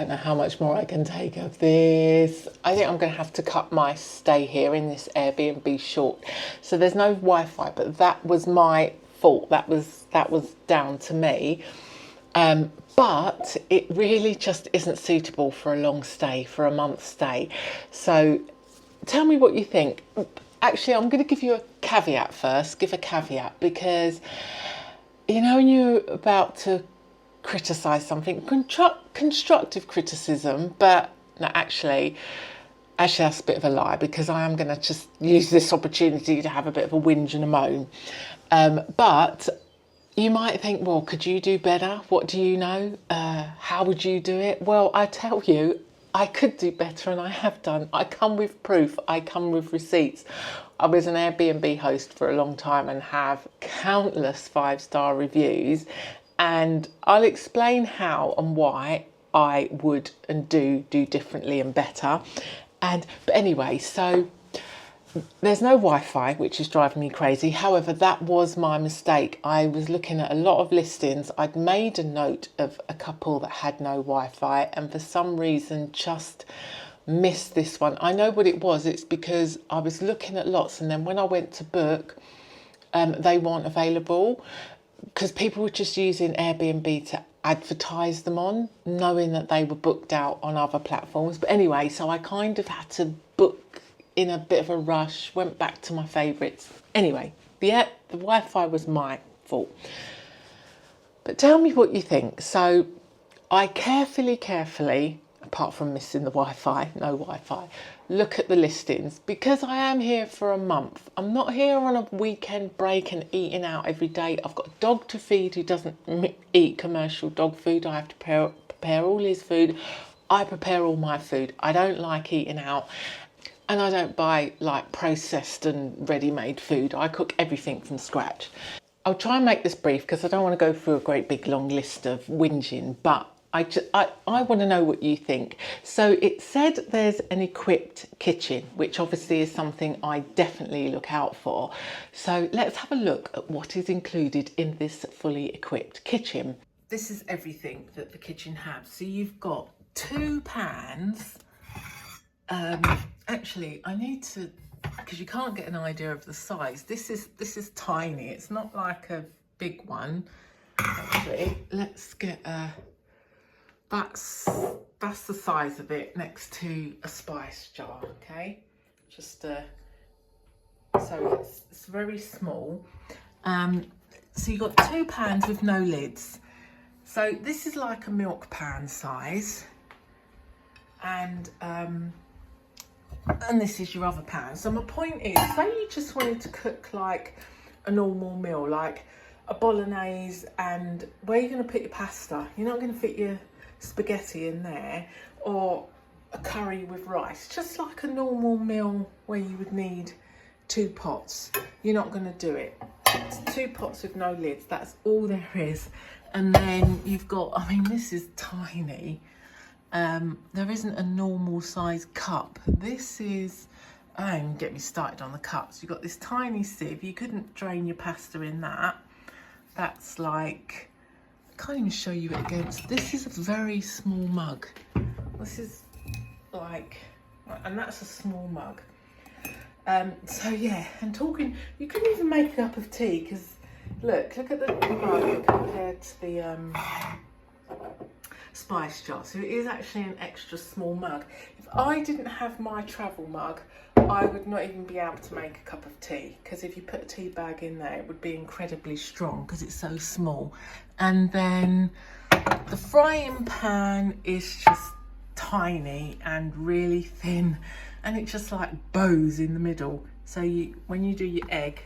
don't know how much more I can take of this. I think I'm going to have to cut my stay here in this Airbnb short. So there's no Wi-Fi, but that was my fault. That was down to me. But it really just isn't suitable for a long stay, for a month stay. So tell me what you think. Actually, I'm going to give you a caveat first. Give a caveat because, you know, when you're about to criticise something, constructive criticism, but no, actually that's a bit of a lie, because I am going to just use this opportunity to have a bit of a whinge and a moan. But you might think, well, could you do better? What do you know? How would you do it? Well, I tell you, I could do better, and I have done. I come with proof. I come with receipts. I was an Airbnb host for a long time and have countless 5-star reviews, and I'll explain how and why I would and do differently and better. But anyway, so there's no Wi-Fi, which is driving me crazy. However, that was my mistake. I was looking at a lot of listings. I'd made a note of a couple that had no Wi-Fi, and for some reason just missed this one. I know what it was. It's because I was looking at lots, and then when I went to book, they weren't available, because people were just using Airbnb to advertise them on, knowing that they were booked out on other platforms. But anyway, so I kind of had to book in a bit of a rush, went back to my favourites. Anyway, the Wi-Fi was my fault. But tell me what you think. So I carefully, apart from missing the Wi-Fi, no Wi-Fi, look at the listings, because I am here for a month. I'm not here on a weekend break and eating out every day. I've got a dog to feed who doesn't eat commercial dog food. I have to prepare all his food. I prepare all my food. I don't like eating out. And I don't buy like processed and ready-made food. I cook everything from scratch. I'll try and make this brief because I don't want to go through a great big long list of whinging, but I want to know what you think. So it said there's an equipped kitchen, which obviously is something I definitely look out for. So let's have a look at what is included in this fully equipped kitchen. This is everything that the kitchen has. So you've got 2 pans. Actually, I need to, because you can't get an idea of the size. This is tiny. It's not like a big one. Actually, let's get a. That's the size of it next to a spice jar. Okay, just so it's very small. So you've got 2 pans with no lids. So this is like a milk pan size, and this is your other pan. So my point is, say you just wanted to cook like a normal meal, like a bolognese, and where you're going to put your pasta, you're not going to fit your spaghetti in there, or a curry with rice, just like a normal meal where you would need 2 pots. You're not going to do it. It's 2 pots with no lids. That's all there is. And then you've got, I mean, this is tiny. There isn't a normal size cup. This is, don't get me started on the cups. You've got this tiny sieve. You couldn't drain your pasta in that. That's like, I can't even show you it against. This is a very small mug. This is like, and that's a small mug. So yeah, and talking, you couldn't even make a cup of tea, because look at the mug compared to the spice jar. So it is actually an extra small mug. If I didn't have my travel mug, I would not even be able to make a cup of tea, because if you put a tea bag in there, it would be incredibly strong because it's so small. And then the frying pan is just tiny and really thin, and it just like bows in the middle. So when you do your egg,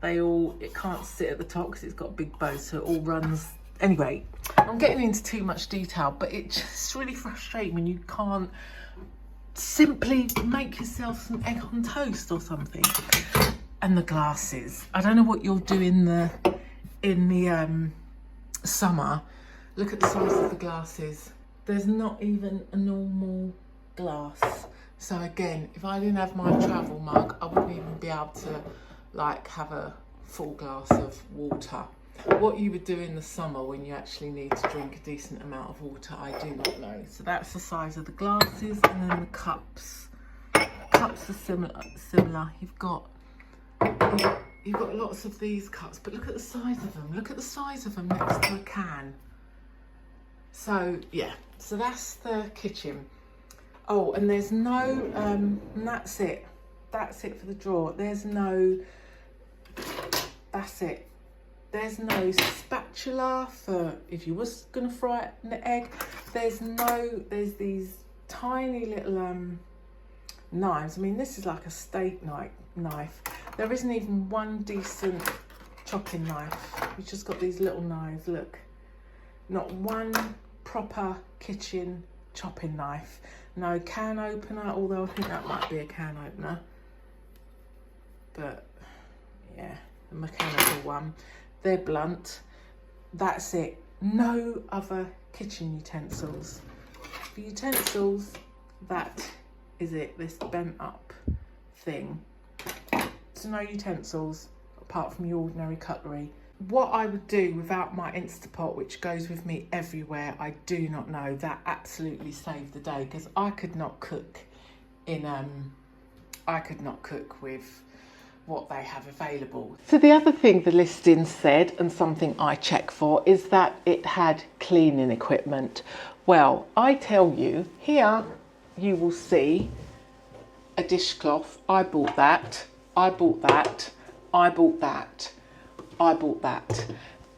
it can't sit at the top because it's got big bows, so it all runs. Anyway, I'm getting into too much detail, but it's just really frustrating when you can't simply make yourself some egg on toast or something. And the glasses, I don't know what you'll do in the summer. Look at the size of the glasses. There's not even a normal glass. So again, if I didn't have my travel mug, I wouldn't even be able to like have a full glass of water. What you would do in the summer when you actually need to drink a decent amount of water, I do not know. So that's the size of the glasses, and then the cups. Cups are similar. You've got lots of these cups, but look at the size of them. Look at the size of them next to a can. So yeah, so that's the kitchen. Oh, and there's no, and that's it. That's it for the drawer. There's no, that's it. There's no spatula for if you was gonna fry an egg. There's these tiny little knives. I mean, this is like a steak knife. There isn't even one decent chopping knife. We've just got these little knives, look. Not one proper kitchen chopping knife. No can opener, although I think that might be a can opener. But yeah, the mechanical one. They're blunt. That's it. No other kitchen utensils. For utensils, that is it. This bent up thing. So no utensils apart from your ordinary cutlery. What I would do without my Instapot, which goes with me everywhere, I do not know. That absolutely saved the day, because I could not cook with what they have available. So the other thing the listing said, and something I check for, is that it had cleaning equipment. Well, I tell you, here you will see a dishcloth. I bought that. I bought that. I bought that. I bought that,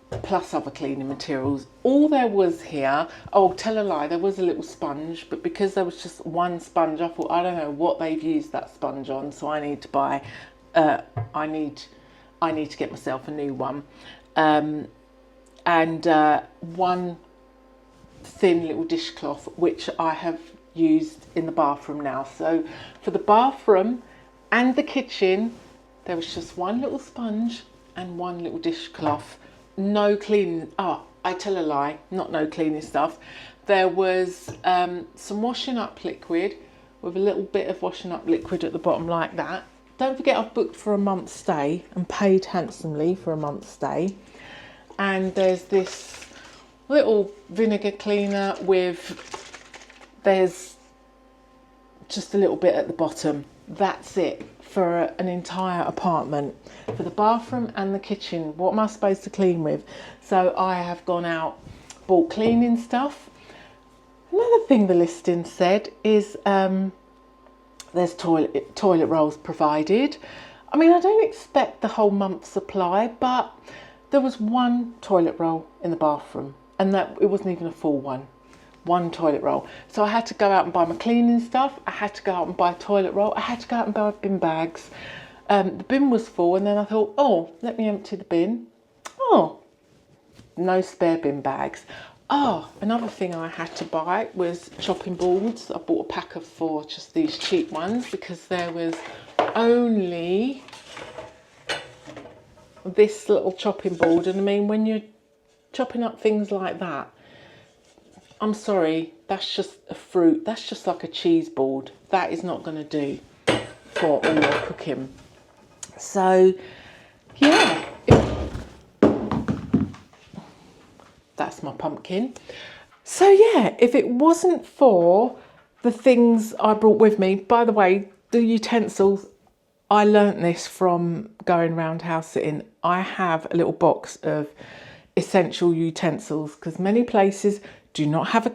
plus other cleaning materials. All there was here, oh, tell a lie, there was a little sponge, but because there was just one sponge, I thought, I don't know what they've used that sponge on, so I need to buy, I need to get myself a new one. And one thin little dishcloth, which I have used in the bathroom now. So for the bathroom and the kitchen, there was just one little sponge and one little dishcloth. No cleaning. Oh, I tell a lie, not no cleaning stuff. There was some washing up liquid with a little bit of washing up liquid at the bottom like that. Don't forget, I've booked for a month's stay and paid handsomely for a month's stay. And there's this little vinegar cleaner there's just a little bit at the bottom. That's it for an entire apartment, for the bathroom and the kitchen. What am I supposed to clean with? So I have gone out, bought cleaning stuff. Another thing the listing said is there's toilet rolls provided. I mean, I don't expect the whole month's supply, but there was one toilet roll in the bathroom, and that it wasn't even a full one. One toilet roll. So I had to go out and buy my cleaning stuff. I had to go out and buy a toilet roll. I had to go out and buy bin bags. The bin was full, and then I thought, oh, let me empty the bin. Oh, no spare bin bags. Oh, another thing I had to buy was chopping boards. I bought a pack of 4, just these cheap ones, because there was only this little chopping board. And I mean, when you're chopping up things like that, I'm sorry, that's just a fruit. That's just like a cheese board. That is not going to do for all your cooking. So, yeah. That's my pumpkin. So, yeah, if it wasn't for the things I brought with me, by the way, the utensils, I learnt this from going around house sitting. I have a little box of essential utensils, because many places do not have a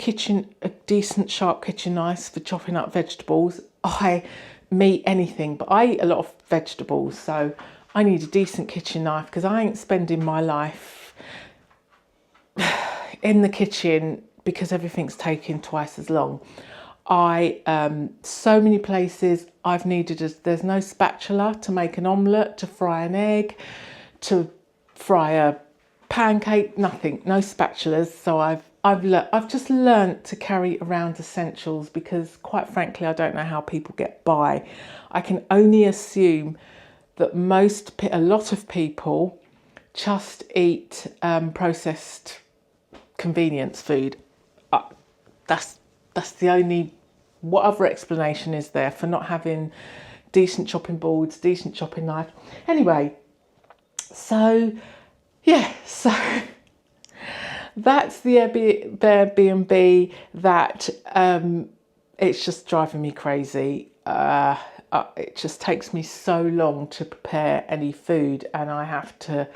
decent sharp kitchen knife for chopping up vegetables. Meat, anything, but I eat a lot of vegetables, so I need a decent kitchen knife, because I ain't spending my life in the kitchen because everything's taking twice as long. So many places I've needed, there's no spatula to make an omelette, to fry an egg, to fry a pancake, nothing, no spatulas. So I've just learnt to carry around essentials, because quite frankly, I don't know how people get by. I can only assume that a lot of people just eat processed convenience food. That's the only, what other explanation is there for not having decent chopping boards, decent chopping knife? Anyway, so yeah, so that's the Airbnb that it's just driving me crazy. It just takes me so long to prepare any food, and I have to,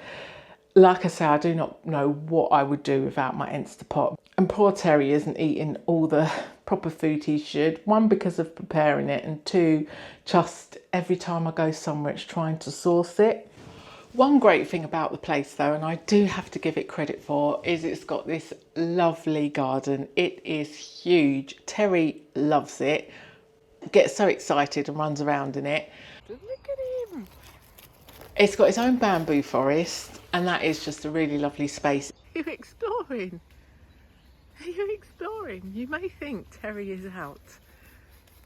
like I say, I do not know what I would do without my Instapot. And poor Terry isn't eating all the proper food he should. One, because of preparing it, and two, just every time I go somewhere, it's trying to source it. One great thing about the place though, and I do have to give it credit for, is it's got this lovely garden. It is huge. Terry loves it, gets so excited and runs around in it. Look at him. It's got its own bamboo forest, and that is just a really lovely space. Are you exploring? Are you exploring? You may think Terry is out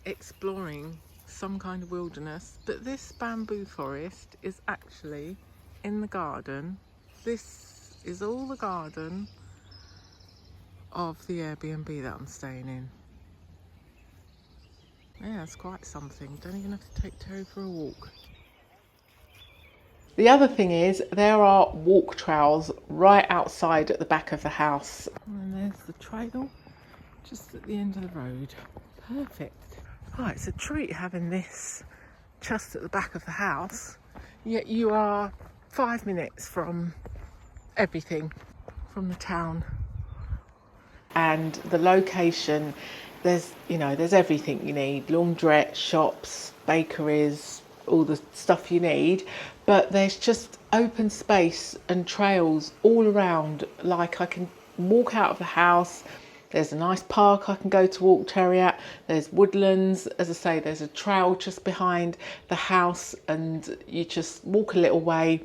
exploring some kind of wilderness, but this bamboo forest is actually in the garden. This is all the garden of the Airbnb that I'm staying in. Yeah, it's quite something. Don't even have to take Terry for a walk. The other thing is there are walk trails right outside at the back of the house. And there's the trail just at the end of the road. Perfect. Oh, it's a treat having this just at the back of the house. Yet you are 5 minutes from everything, from the town. And the location, there's everything you need. Laundrette, shops, bakeries, all the stuff you need. But there's just open space and trails all around. Like I can walk out of the house. There's a nice park I can go to walk Terry at. There's woodlands. As I say, there's a trail just behind the house, and you just walk a little way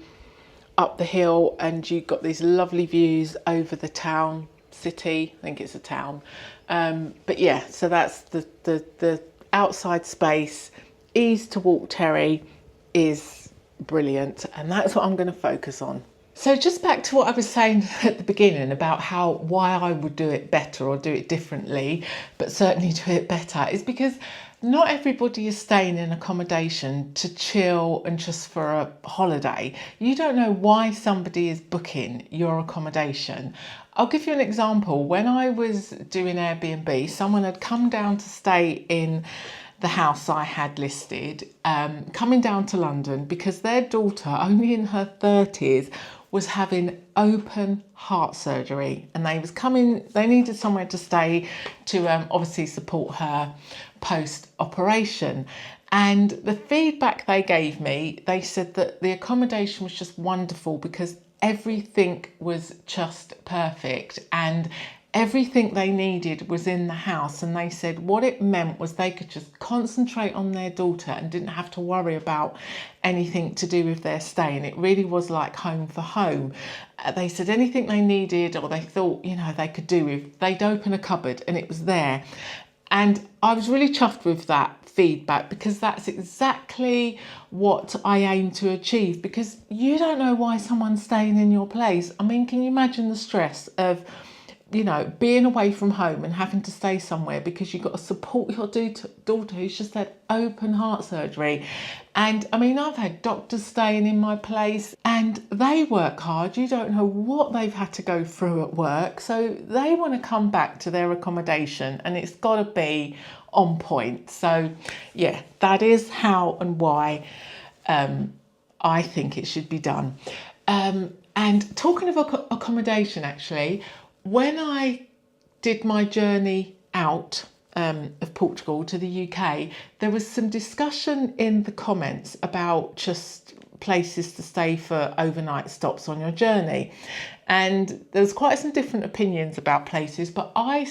up the hill and you've got these lovely views over the town, city. I think it's a town. But yeah, so that's the outside space. Ease to walk Terry is brilliant, and that's what I'm going to focus on. So just back to what I was saying at the beginning about why I would do it better or do it differently, but certainly do it better, is because not everybody is staying in accommodation to chill and just for a holiday. You don't know why somebody is booking your accommodation. I'll give you an example. When I was doing Airbnb, someone had come down to stay in the house I had listed, coming down to London because their daughter, only in her 30s, was having open heart surgery, and they needed somewhere to stay to obviously support her post-operation. And the feedback they gave me, they said that the accommodation was just wonderful because everything was just perfect and everything they needed was in the house. And they said what it meant was they could just concentrate on their daughter and didn't have to worry about anything to do with their stay. And it really was like home for home. They said anything they needed or they thought, they could do with, they'd open a cupboard and it was there. And I was really chuffed with that feedback because that's exactly what I aim to achieve, because you don't know why someone's staying in your place. I mean, can you imagine the stress of being away from home and having to stay somewhere because you've got to support your daughter who's just had open heart surgery. And I mean, I've had doctors staying in my place and they work hard. You don't know what they've had to go through at work. So they want to come back to their accommodation and it's got to be on point. So yeah, that is how and why I think it should be done. And talking of accommodation, actually, when I did my journey out of Portugal to the UK, there was some discussion in the comments about just places to stay for overnight stops on your journey. And there was quite some different opinions about places, but I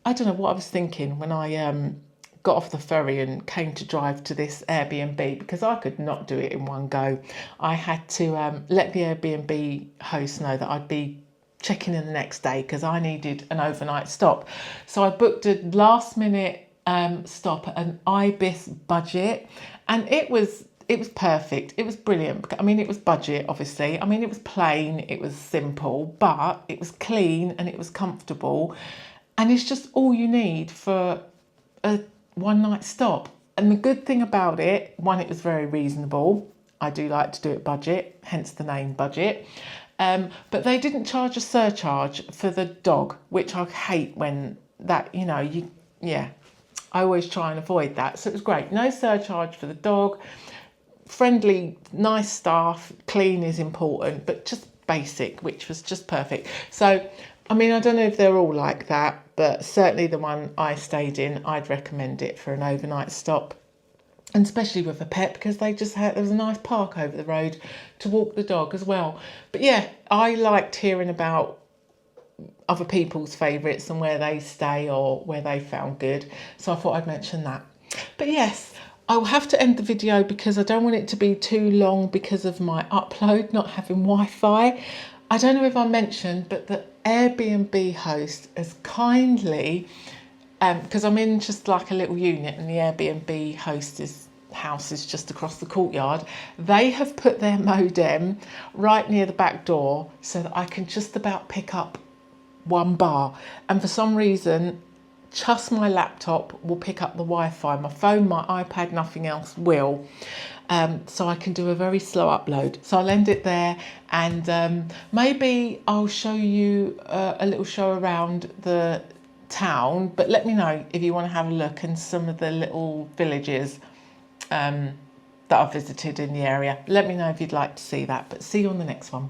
don't know what I was thinking when I got off the ferry and came to drive to this Airbnb, because I could not do it in one go. I had to let the Airbnb host know that I'd be checking in the next day because I needed an overnight stop. So I booked a last minute stop at an Ibis budget, and it was perfect. It was brilliant. I mean, it was budget, obviously. I mean, it was plain, it was simple, but it was clean and it was comfortable. And it's just all you need for a one night stop. And the good thing about it, one, it was very reasonable. I do like to do it budget, hence the name budget. But they didn't charge a surcharge for the dog, which I hate when that, yeah, I always try and avoid that. So it was great. No surcharge for the dog. Friendly, nice staff. Clean is important, but just basic, which was just perfect. So, I mean, I don't know if they're all like that, but certainly the one I stayed in, I'd recommend it for an overnight stop. And especially with a pet, because there was a nice park over the road to walk the dog as well. But yeah, I liked hearing about other people's favourites and where they stay or where they found good. So I thought I'd mention that. But yes, I will have to end the video because I don't want it to be too long because of my upload not having Wi-Fi. I don't know if I mentioned, but the Airbnb host has kindly, because I'm in just like a little unit and the Airbnb house is just across the courtyard. They have put their modem right near the back door so that I can just about pick up one bar. And for some reason, just my laptop will pick up the Wi-Fi. My phone, my iPad, nothing else will. So I can do a very slow upload. So I'll end it there, and maybe I'll show you a little show around the town, but let me know if you want to have a look and some of the little villages that I've visited in the area. Let me know if you'd like to see that, but see you on the next one.